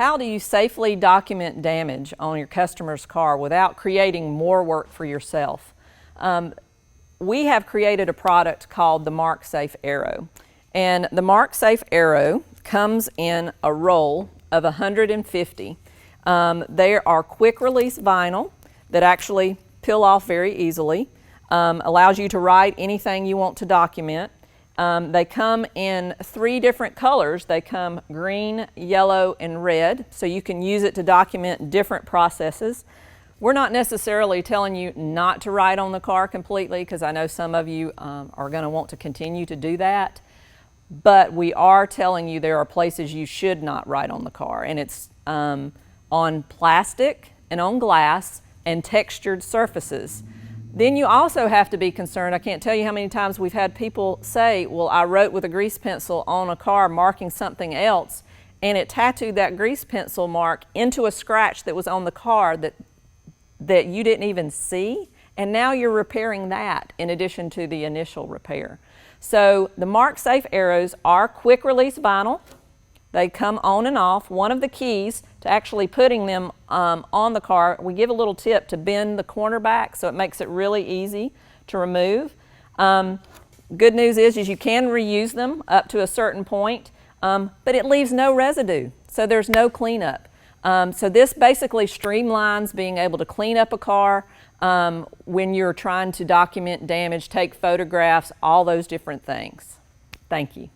how do you safely document damage on your customer's car without creating more work for yourself? We have created a product called the MarkSafe Arrow. And the MarkSafe Arrow comes in a roll of 150. They are quick release vinyl that actually peel off very easily, allows you to write anything you want to document. They come in 3 different colors. They come green, yellow, and red, so you can use it to document different processes. We're not necessarily telling you not to write on the car completely, because I know some of you are going to want to continue to do that, but we are telling you there are places you should not write on the car, and it's on plastic and on glass and textured surfaces. Then you also have to be concerned. I can't tell you how many times we've had people say, well, I wrote with a grease pencil on a car marking something else, and it tattooed that grease pencil mark into a scratch that was on the car that you didn't even see, and now you're repairing that in addition to the initial repair. So the MarkSafe Arrows are quick release vinyl. They come on and off. One of the keys to actually putting them on the car, we give a little tip to bend the corner back so it makes it really easy to remove. Good news is you can reuse them up to a certain point, but it leaves no residue, so there's no cleanup. So this basically streamlines being able to clean up a car when you're trying to document damage, take photographs, all those different things. Thank you.